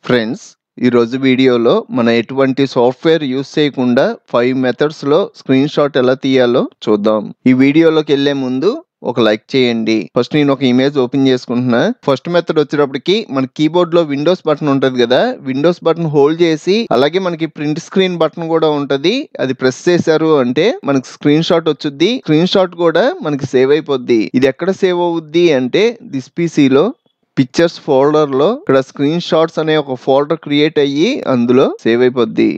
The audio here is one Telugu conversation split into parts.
ఫ్రెండ్స్, ఈరోజు వీడియోలో మనం ఎటువంటి సాఫ్ట్వేర్ యూస్ చేయకుండా 5 మెథడ్స్లో స్క్రీన్ షాట్ ఎలా తీయాలో చూద్దాం. ఈ వీడియోలోకి వెళ్లే ముందు ఒక లైక్ చేయండి. ఫస్ట్ నేను ఒక ఇమేజ్ ఓపెన్ చేసుకుంటున్నా. ఫస్ట్ మెథడ్ వచ్చేటప్పటికి మన కీబోర్డ్ లో విండోస్ బటన్ ఉంటది కదా, విండోస్ బటన్ హోల్డ్ చేసి అలాగే మనకి ప్రింట్ స్క్రీన్ బటన్ కూడా ఉంటది, అది ప్రెస్ చేశారు అంటే మనకి స్క్రీన్ షాట్ వచ్చుద్ది. స్క్రీన్ షాట్ కూడా మనకి సేవ్ అయిపోద్ది. ఇది ఎక్కడ సేవ్ అవుద్ది అంటే దిస్ పీసీలో పిక్చర్స్ ఫోల్డర్ లో ఇక్కడ స్క్రీన్ షాట్స్ అనే ఒక ఫోల్డర్ క్రియేట్ అయ్యి అందులో సేవ్ అయిపోద్ది.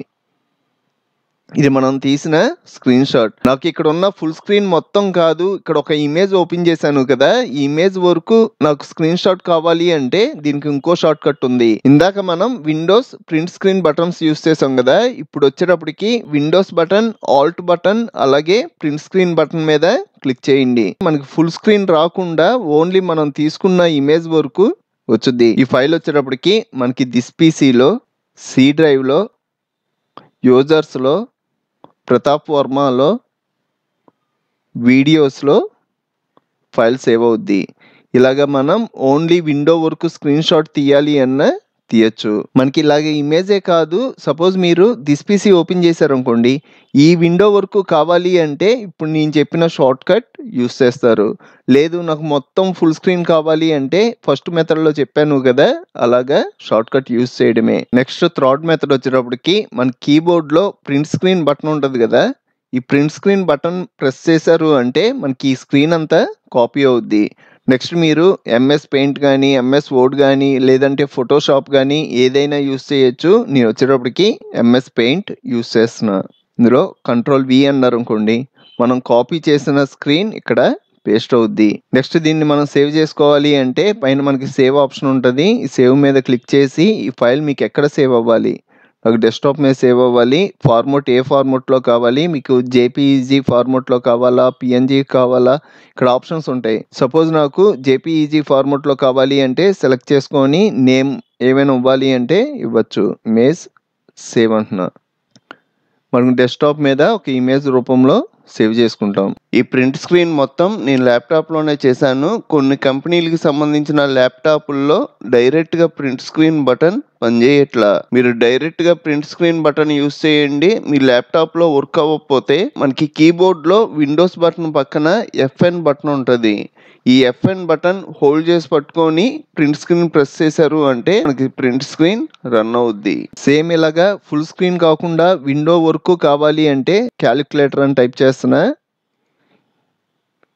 ఇది మనం తీసిన స్క్రీన్ షాట్. నాకు ఇక్కడ ఉన్న ఫుల్ స్క్రీన్ మొత్తం కాదు, ఇక్కడ ఒక ఇమేజ్ ఓపెన్ చేశాను కదా, ఈ ఇమేజ్ వరకు నాకు స్క్రీన్ షాట్ కావాలి అంటే దీనికి ఇంకో షార్ట్ కట్ ఉంది. ఇందాక మనం Windows print screen buttons use చేసాం కదా, ఇప్పుడు వచ్చేటప్పటికి విండోస్ బటన్, ఆల్ట్ బటన్ అలాగే ప్రింట్ స్క్రీన్ బటన్ మీద క్లిక్ చేయండి. మనకి ఫుల్ స్క్రీన్ రాకుండా ఓన్లీ మనం తీసుకున్న ఇమేజ్ వరకు వచ్చుద్ది. ఈ ఫైల్ వచ్చేటప్పటికి మనకి దిస్ పీసీలో సి డ్రైవ్ లో యూజర్స్ లో ప్రతాప్ వర్మలో వీడియోస్లో ఫైల్ సేవ్ అవుద్ది. ఇలాగ మనం ఓన్లీ విండో వరకు స్క్రీన్ షాట్ తీయాలి అన్న తీయచ్చు. మనకి ఇలాగ ఇమేజే కాదు, సపోజ్ మీరు దిస్ పీసీ ఓపెన్ చేశారనుకోండి, ఈ విండో వరకు కావాలి అంటే ఇప్పుడు నేను చెప్పిన షార్ట్ కట్ యూస్ చేస్తారు. లేదు నాకు మొత్తం ఫుల్ స్క్రీన్ కావాలి అంటే ఫస్ట్ మెథడ్లో చెప్పాను కదా, అలాగా షార్ట్ కట్ యూస్ చేయడమే. నెక్స్ట్ థర్డ్ మెథడ్ వచ్చేటప్పటికి మన కీబోర్డ్లో ప్రింట్ స్క్రీన్ బటన్ ఉంటుంది కదా, ఈ ప్రింట్ స్క్రీన్ బటన్ ప్రెస్ చేశారు అంటే మనకి ఈ స్క్రీన్ అంతా కాపీ అవుద్ది. నెక్స్ట్ మీరు ఎంఎస్ పెయింట్ కానీ, ఎంఎస్ వర్డ్ కానీ, లేదంటే ఫోటోషాప్ కానీ ఏదైనా యూస్ చేయొచ్చు. నేను వచ్చేటప్పటికి ఎంఎస్ పెయింట్ యూస్ చేస్తున్నా. ఇందులో కంట్రోల్-V అన్నారు అనుకోండి, మనం కాపీ చేసిన స్క్రీన్ ఇక్కడ పేస్ట్ అవుద్ది. నెక్స్ట్ దీన్ని మనం సేవ్ చేసుకోవాలి అంటే పైన మనకి సేవ్ ఆప్షన్ ఉంటుంది. ఈ సేవ్ మీద క్లిక్ చేసి ఈ ఫైల్ మీకు ఎక్కడ సేవ్ అవ్వాలి, నాకు డెస్క్టాప్ మీద సేవ్ అవ్వాలి. ఫార్మాట్ ఏ ఫార్మాట్లో కావాలి, మీకు జేపీఈజీ ఫార్మాట్లో కావాలా, పిఎన్జీ కావాలా, ఇక్కడ ఆప్షన్స్ ఉంటాయి. సపోజ్ నాకు జేపీఈజీ ఫార్మాట్లో కావాలి అంటే సెలెక్ట్ చేసుకొని నేమ్ ఏమైనా ఇవ్వాలి అంటే ఇవ్వచ్చు. ఇమేజ్ సేవ్ అంటున్నా. మనకు డెస్క్టాప్ మీద ఒక ఇమేజ్ రూపంలో సేవ్ చేసుకుంటాం. ఈ ప్రింట్ స్క్రీన్ మొత్తం నేను ల్యాప్టాప్లోనే చేశాను. కొన్ని కంపెనీలకు సంబంధించిన ల్యాప్టాప్ల్లో డైరెక్ట్గా ప్రింట్ స్క్రీన్ బటన్ పనిచేయట్లా. మీరు డైరెక్ట్గా ప్రింట్ స్క్రీన్ బటన్ యూస్ చేయండి. మీ ల్యాప్టాప్లో వర్క్ అవ్వకపోతే మనకి కీబోర్డ్లో విండోస్ బటన్ పక్కన FN బటన్ ఉంటుంది. ఈ FN బటన్ హోల్డ్ చేసి పట్టుకొని ప్రింట్ స్క్రీన్ ప్రెస్ చేశారు అంటే మనకి ప్రింట్ స్క్రీన్ రన్ అవుద్ది. సేమ్ ఇలాగా ఫుల్ స్క్రీన్ కాకుండా విండో వరకు కావాలి అంటే క్యాలిక్యులేటర్ అని టైప్ చేస్తున్నా.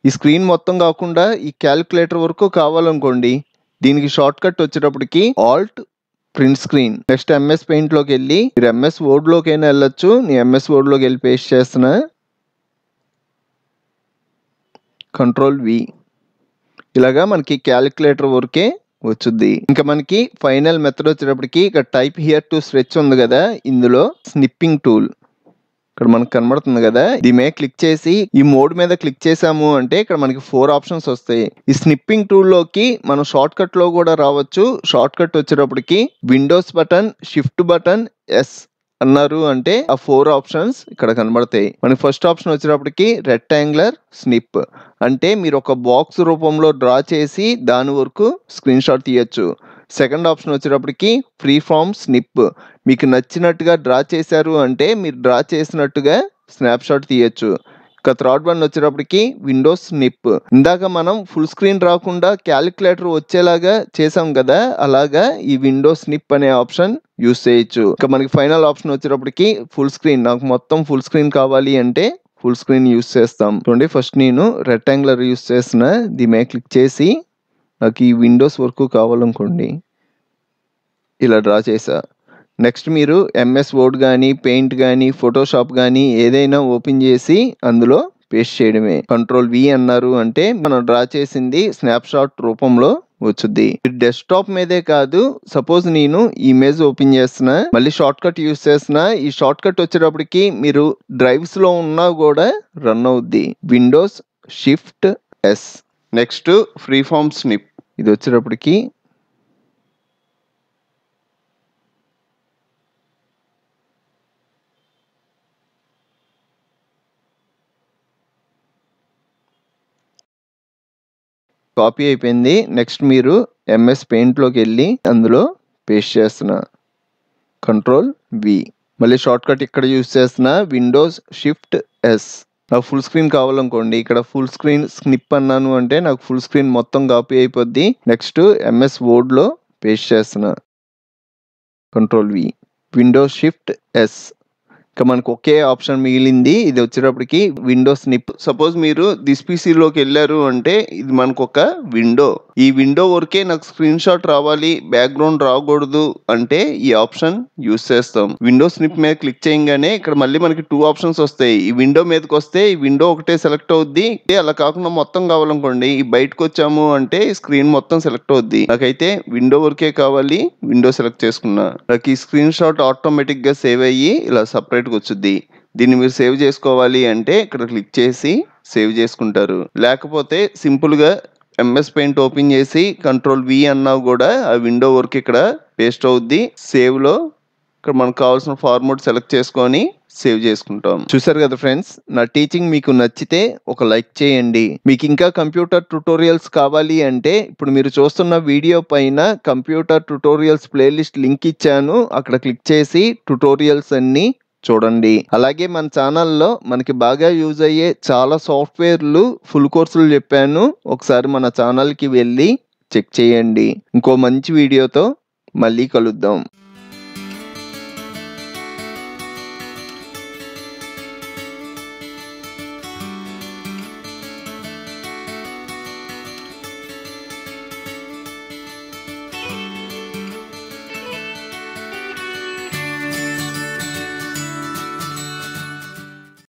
ఈ స్క్రీన్ మొత్తం కాకుండా ఈ క్యాలిక్యులేటర్ వరకు కావాలనుకోండి, దీనికి షార్ట్ కట్ వచ్చేటప్పటికి Alt print screen. Next MS paint లోకి వెళ్ళి మీరు ఎంఎస్ వర్డ్ లోకి అయినా వెళ్ళొచ్చు. నేను ఎంఎస్ వర్డ్ లోకి వెళ్ళి పేస్ట్ చేస్తున్నా. కంట్రోల్-V. ఇలాగా మనకి క్యాలిక్యులేటర్ వరకే వచ్చుద్ది. ఇంకా మనకి ఫైనల్ మెథడ్ వచ్చేటప్పటికి ఇక్కడ టైప్ హియర్ టు స్ట్రెచ్ ఉంది కదా, ఇందులో స్నిప్పింగ్ టూల్ ఇక్కడ మనకు కనబడుతుంది కదా, దీని మీద క్లిక్ చేసి ఈ మోడ్ మీద క్లిక్ చేసాము అంటే ఇక్కడ మనకి 4 ఆప్షన్స్ వస్తాయి. ఈ స్నిప్పింగ్ టూల్ లోకి మనం షార్ట్ కట్ లో కూడా రావచ్చు. షార్ట్ కట్ వచ్చేటప్పటికి Windows button, shift button, S అన్నారు అంటే ఆ 4 ఆప్షన్స్ ఇక్కడ కనబడతాయి. మనకి ఫస్ట్ ఆప్షన్ వచ్చేటప్పటికి రెక్టాంగులర్ స్నిప్, అంటే మీరు ఒక బాక్స్ రూపంలో డ్రా చేసి దాని వరకు స్క్రీన్ షాట్ తీయచ్చు. సెకండ్ ఆప్షన్ వచ్చేటప్పటికి ఫ్రీ ఫామ్ స్నిప్, మీకు నచ్చినట్టుగా డ్రా చేశారు అంటే మీరు డ్రా చేసినట్టుగా స్నాప్ షాట్ తీయచ్చు. ఇక థర్డ్ వన్ వచ్చేటప్పటికి విండోస్ స్నిప్. ఇందాక మనం ఫుల్ స్క్రీన్ రాకుండా క్యాలిక్యులేటర్ వచ్చేలాగా చేసాం కదా, అలాగా ఈ విండోస్ స్నిప్ అనే ఆప్షన్ యూస్ చేయొచ్చు. ఇక మనకి ఫైనల్ ఆప్షన్ వచ్చేటప్పటికి ఫుల్ స్క్రీన్. నాకు మొత్తం ఫుల్ స్క్రీన్ కావాలి అంటే ఫుల్ స్క్రీన్ యూస్ చేస్తాం. చూడండి, ఫస్ట్ నేను రెక్టాంగులర్ యూస్ చేస్తున్నా. దీని మీద క్లిక్ చేసి నాకు ఈ విండోస్ వరకు కావాలనుకోండి, ఇలా డ్రా చేసా. నెక్స్ట్ మీరు ఎంఎస్ వర్డ్ కానీ, పెయింట్ కానీ, ఫోటోషాప్ కానీ ఏదైనా ఓపెన్ చేసి అందులో పేస్ట్ చేయడమే. కంట్రోల్-V అన్నారు అంటే మనం డ్రా చేసింది స్నాప్ షాట్ రూపంలో వచ్చుద్ది. డెస్క్టాప్ మీదే కాదు, సపోజ్ నేను ఇమేజ్ ఓపెన్ చేస్తున్నా, మళ్ళీ షార్ట్ కట్ యూస్ చేస్తున్నా. ఈ షార్ట్ కట్ వచ్చేటప్పటికి మీరు డ్రైవ్స్ లో ఉన్నా కూడా రన్ అవుద్ది. Windows shift S. Next free form snip. ఇది వచ్చేటప్పటికి కాపీ అయిపోయింది. నెక్స్ట్ మీరు ఎంఎస్ పెయింట్ లోకి వెళ్ళి అందులో పేస్ట్ చేస్తున్నా. Control V. మళ్ళీ షార్ట్ కట్ ఇక్కడ యూస్ చేస్తున్న విండోస్ షిఫ్ట్ ఎస్. నాకు ఫుల్ స్క్రీన్ కావాలనుకోండి, ఇక్కడ ఫుల్ స్క్రీన్ స్నిప్ అన్నాను అంటే నాకు ఫుల్ స్క్రీన్ మొత్తం కాపీ అయిపోద్ది. నెక్స్ట్ ఎంఎస్ వర్డ్లో పేస్ట్ చేస్తున్నా, control V, Windows shift yes. ఇక మనకు ఒకే ఆప్షన్ మిగిలింది, ఇది వచ్చేటప్పటికి విండోస్ స్నిప్. సపోజ్ మీరు దిస్ పీసీలోకి వెళ్ళారు అంటే ఇది మనకు ఒక విండో, ఈ విండో వరకే నాకు స్క్రీన్ షాట్ రావాలి, బ్యాక్గ్రౌండ్ రాకూడదు అంటే ఈ ఆప్షన్ యూస్ చేస్తాం. విండోస్ స్నిప్ మీద క్లిక్ చేయగానే ఇక్కడ మళ్ళీ మనకి 2 ఆప్షన్స్ వస్తాయి. ఈ విండో మీదకి వస్తే ఈ విండో ఒకటే సెలెక్ట్ అవుద్ది, అలా కాకుండా మొత్తం కావాలనుకోండి ఈ బయటకు వచ్చాము అంటే స్క్రీన్ మొత్తం సెలెక్ట్ అవుద్ది. నాకైతే విండో వరకే కావాలి, విండో సెలెక్ట్ చేసుకున్నా. నాకు ఈ స్క్రీన్ షాట్ ఆటోమేటిక్ గా సేవ్ అయ్యి ఇలా సపరేట్ వచ్చుద్ది. దీన్ని మీరు సేవ్ చేసుకోవాలి అంటే ఇక్కడ క్లిక్ చేసి సేవ్ చేసుకుంటారు. లేకపోతే సింపుల్ గా ఎంఎస్ పెయింట్ ఓపెన్ చేసి కంట్రోల్ వి అన్నా కూడా ఆ విండో వరకు ఇక్కడ పేస్ట్ అవుద్ది. సేవ్ లో ఇక్కడ మనకు కావాల్సిన ఫార్మాట్ సెలెక్ట్ చేసుకొని సేవ్ చేసుకుంటాం. చూసారు కదా ఫ్రెండ్స్, నా టీచింగ్ మీకు నచ్చితే ఒక లైక్ చేయండి. మీకు ఇంకా కంప్యూటర్ ట్యుటోరియల్స్ కావాలి అంటే ఇప్పుడు మీరు చూస్తున్న వీడియో పైన కంప్యూటర్ ట్యుటోరియల్స్ ప్లేలిస్ట్ లింక్ ఇచ్చాను, అక్కడ క్లిక్ చేసి ట్యుటోరియల్స్ అన్ని చూడండి. అలాగే మన ఛానల్లో మనకి బాగా యూజ్ అయ్యే చాలా సాఫ్ట్వేర్లు ఫుల్ కోర్సులు చెప్పాను, ఒకసారి మన ఛానల్కి వెళ్ళి చెక్ చేయండి. ఇంకో మంచి వీడియోతో మళ్ళీ కలుద్దాం.